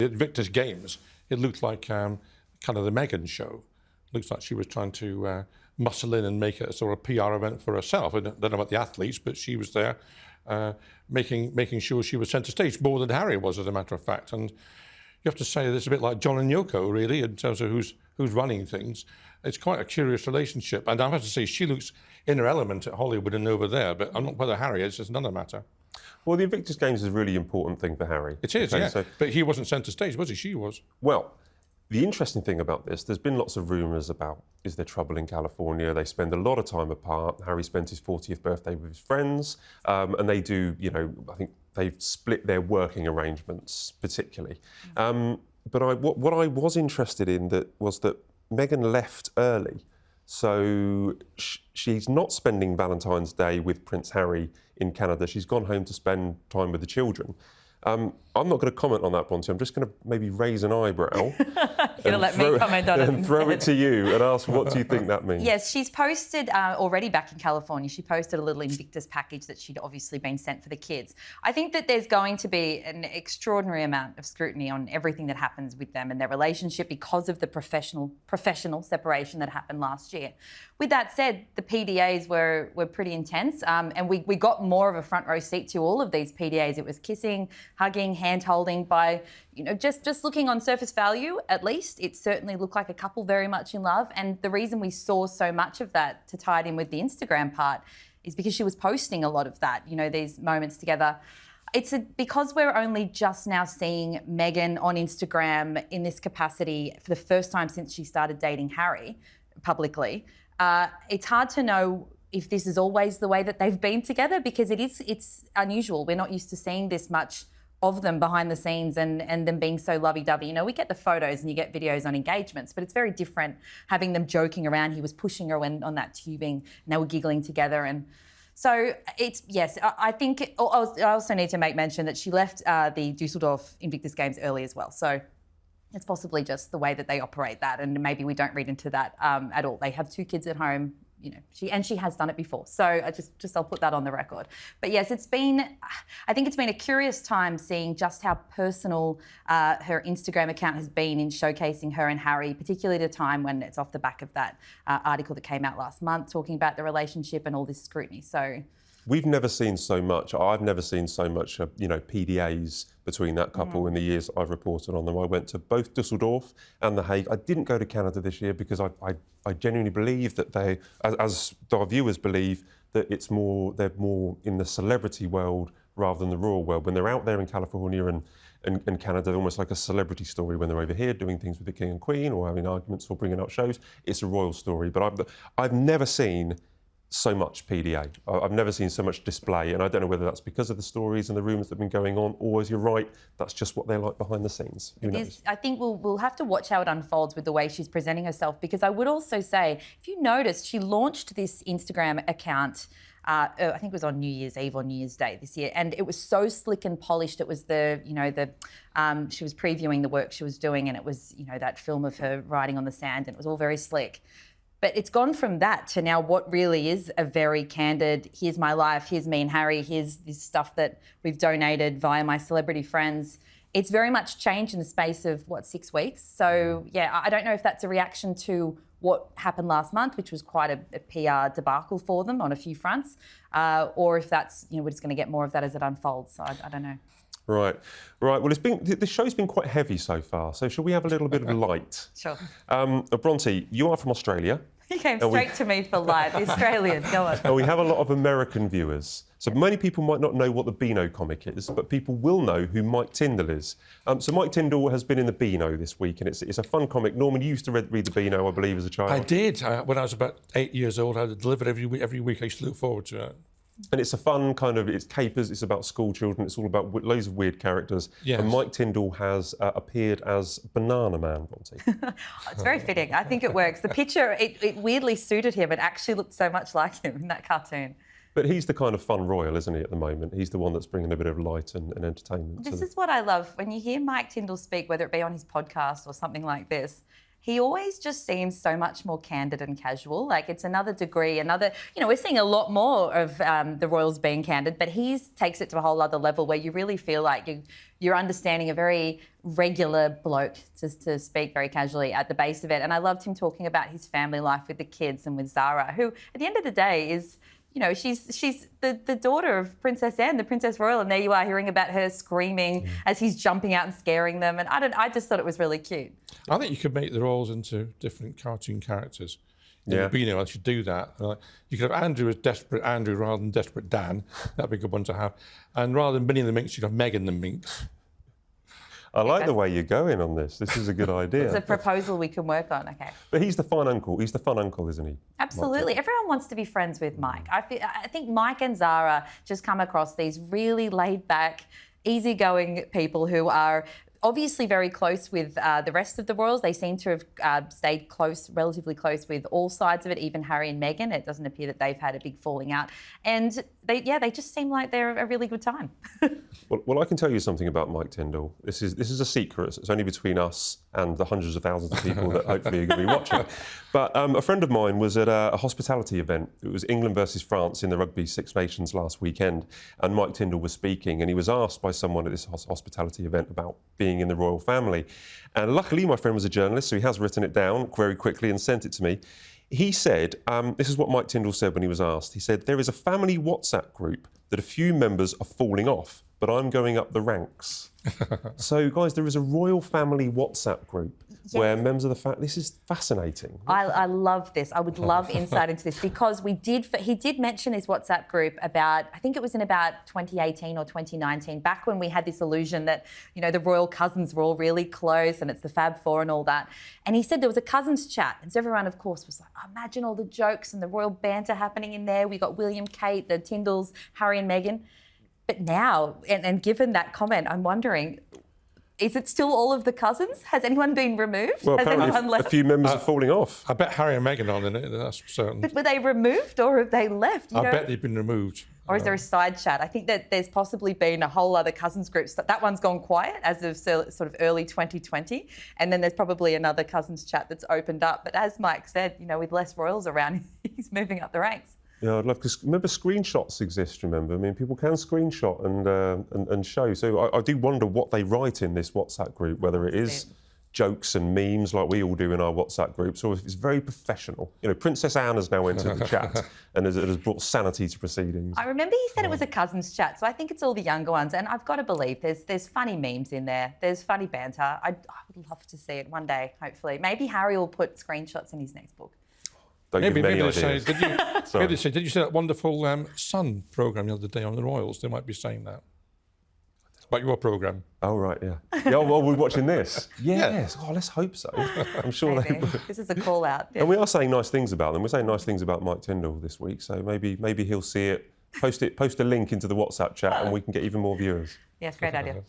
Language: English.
At Victor's Games, it looked like kind of the Meghan show. It looks like she was trying to muscle in and make it a sort of PR event for herself. I don't know about the athletes, but she was there making sure she was centre stage, more than Harry was, as a matter of fact. And you have to say it's a bit like John and Yoko, really, in terms of who's running things. It's quite a curious relationship. And I have to say, she looks in her element at Hollywood and over there, but I'm not whether Harry is, it's another matter. Well, the Invictus Games is a really important thing for Harry. It is, okay, yeah. So, but he wasn't centre stage, was he? She was. Well, the interesting thing about this, there's been lots of rumours about, is there trouble in California? They spend a lot of time apart. Harry spent his 40th birthday with his friends, and they do, you know, I think they've split their working arrangements particularly. But what I was interested in was that Meghan left early. So she's not spending Valentine's Day with Prince Harry in Canada. She's gone home to spend time with the children. I'm not going to comment on that, Bronte. I'm just going to maybe raise an eyebrow. You're going to let me comment on it. And throw it to you and ask, what do you think that means? Yes, she's posted already back in California. She posted a little Invictus package that she'd obviously been sent for the kids. I think that there's going to be an extraordinary amount of scrutiny on everything that happens with them and their relationship because of the professional separation that happened last year. With that said, the PDAs were pretty intense, and we got more of a front row seat to all of these PDAs. It was kissing, hugging, hand-holding. By, you know, just looking on surface value, at least, it certainly looked like a couple very much in love. And the reason we saw so much of that, to tie it in with the Instagram part, is because she was posting a lot of that, you know, these moments together. Because we're only just now seeing Meghan on Instagram in this capacity for the first time since she started dating Harry publicly, it's hard to know if this is always the way that they've been together, because it's unusual. We're not used to seeing this much of them behind the scenes and them being so lovey-dovey. You know, we get the photos and you get videos on engagements, but it's very different having them joking around. He was pushing her on that tubing and they were giggling together. And so I think I also need to make mention that she left the Dusseldorf Invictus Games early as well. So it's possibly just the way that they operate that, and maybe we don't read into that at all. They have 2 kids at home. You know, she has done it before. So I'll put that on the record. But yes, I think it's been a curious time seeing just how personal her Instagram account has been in showcasing her and Harry, particularly at a time when it's off the back of that article that came out last month talking about the relationship and all this scrutiny. So we've never seen so much. I've never seen so much, PDAs between that couple in the years I've reported on them. I went to both Dusseldorf and The Hague. I didn't go to Canada this year because I genuinely believe that they, as our viewers believe, that they're more in the celebrity world rather than the royal world. When they're out there in California and Canada, they're almost like a celebrity story. When they're over here doing things with the King and Queen or having arguments or bringing out shows, it's a royal story. But I've never seen so much PDA. I've never seen so much display, and I don't know whether that's because of the stories and the rumours that have been going on, or, as you're right, that's just what they like behind the scenes. Who knows? I think we'll have to watch how it unfolds with the way she's presenting herself, because I would also say, if you noticed, she launched this Instagram account, I think it was on New Year's Eve or New Year's Day this year, and it was so slick and polished. It was she was previewing the work she was doing, and it was, that film of her riding on the sand, and it was all very slick. But it's gone from that to now what really is a very candid, here's my life, here's me and Harry, here's this stuff that we've donated via my celebrity friends. It's very much changed in the space of, 6 weeks? So, yeah, I don't know if that's a reaction to what happened last month, which was quite a PR debacle for them on a few fronts, or if that's, we're just going to get more of that as it unfolds. So I don't know. Right. Well, the show's been quite heavy so far, so shall we have a little bit of light? Sure. Bronte, you are from Australia. You came straight to me for light. The Australian, go on. And we have a lot of American viewers. So many people might not know what the Beano comic is, but people will know who Mike Tindall is. So Mike Tindall has been in the Beano this week, and it's a fun comic. Norman, you used to read the Beano, I believe, as a child. I did. When I was about 8 years old, I delivered every week. I used to look forward to it. And it's a fun it's capers, it's about school children, it's all about loads of weird characters. Yes. And Mike Tindall has appeared as Banana Man, Bronte. It's very fitting. I think it works. The picture, it weirdly suited him. It actually looked so much like him in that cartoon. But he's the kind of fun royal, isn't he, at the moment? He's the one that's bringing a bit of light and entertainment. This is what I love. When you hear Mike Tindall speak, whether it be on his podcast or something like this, he always just seems so much more candid and casual. Like, it's another degree, we're seeing a lot more of the royals being candid, but he takes it to a whole other level where you really feel like you're understanding a very regular bloke, just to speak very casually, at the base of it. And I loved him talking about his family life with the kids and with Zara, who at the end of the day is, she's the daughter of Princess Anne, the Princess Royal, and there you are hearing about her screaming as he's jumping out and scaring them. And I just thought it was really cute. I think you could make the royals into different cartoon characters. Yeah. You know, I should do that. You could have Andrew as Desperate Andrew rather than Desperate Dan. That'd be a good one to have. And rather than Minnie and the Minx, you'd have Meghan the Minx. I like the way you're going on this. This is a good idea. It's a proposal we can work on, okay. But he's the fun uncle. He's the fun uncle, isn't he? Absolutely. Everyone wants to be friends with Mike. I think Mike and Zara just come across these really laid-back, easygoing people who are obviously very close with the rest of the royals. They seem to have stayed close, relatively close with all sides of it, even Harry and Meghan. It doesn't appear that they've had a big falling out. And they just seem like they're a really good time. Well, I can tell you something about Mike Tyndall. This is a secret. It's only between us and the hundreds of thousands of people that hopefully are going to be watching. But a friend of mine was at a hospitality event. It was England versus France in the Rugby Six Nations last weekend, and Mike Tyndall was speaking, and he was asked by someone at this hospitality event about being in the royal family. And luckily, my friend was a journalist, so he has written it down very quickly and sent it to me. He said, this is what Mike Tyndall said when he was asked. He said, "There is a family WhatsApp group that a few members are falling off, but I'm going up the ranks." So, guys, there is a royal family WhatsApp group where members of the family... This is fascinating. I love this. I would love insight into this because he did mention his WhatsApp group about, I think it was in about 2018 or 2019, back when we had this illusion that, the royal cousins were all really close and it's the Fab Four and all that. And he said there was a cousins chat. And so everyone, of course, was like, oh, imagine all the jokes and the royal banter happening in there. We got William, Kate, the Tyndalls, Harry and Meghan. But now, and given that comment, I'm wondering, is it still all of the cousins? Has anyone been removed? Well, Has apparently anyone left? a few members are falling off. I bet Harry and Meghan are in it, that's certain. But were they removed or have they left? I bet they've been removed. Or is there a side chat? I think that there's possibly been a whole other cousins group. That one's gone quiet as of sort of early 2020. And then there's probably another cousins chat that's opened up. But as Mike said, with less royals around, he's moving up the ranks. Yeah, I'd love, because remember screenshots exist, remember? I mean, people can screenshot and show. So I do wonder what they write in this WhatsApp group, whether it is jokes and memes like we all do in our WhatsApp groups, or if it's very professional. Princess Anne has now entered the chat and has brought sanity to proceedings. I remember he said it was a cousins chat, so I think it's all the younger ones. And I've got to believe there's funny memes in there. There's funny banter. I would love to see it one day, hopefully. Maybe Harry will put screenshots in his next book. Maybe they say, ideas. did you see that wonderful Sun programme the other day on the Royals? They might be saying that. It's about your programme. Oh, right, yeah. Yeah, well, we're watching this. Yes. Oh, let's hope so. I'm sure they will. This is a call out. Yeah. And we are saying nice things about them. We're saying nice things about Mike Tyndall this week, so maybe he'll see it, post a link into the WhatsApp chat, and we can get even more viewers. Yes, great idea.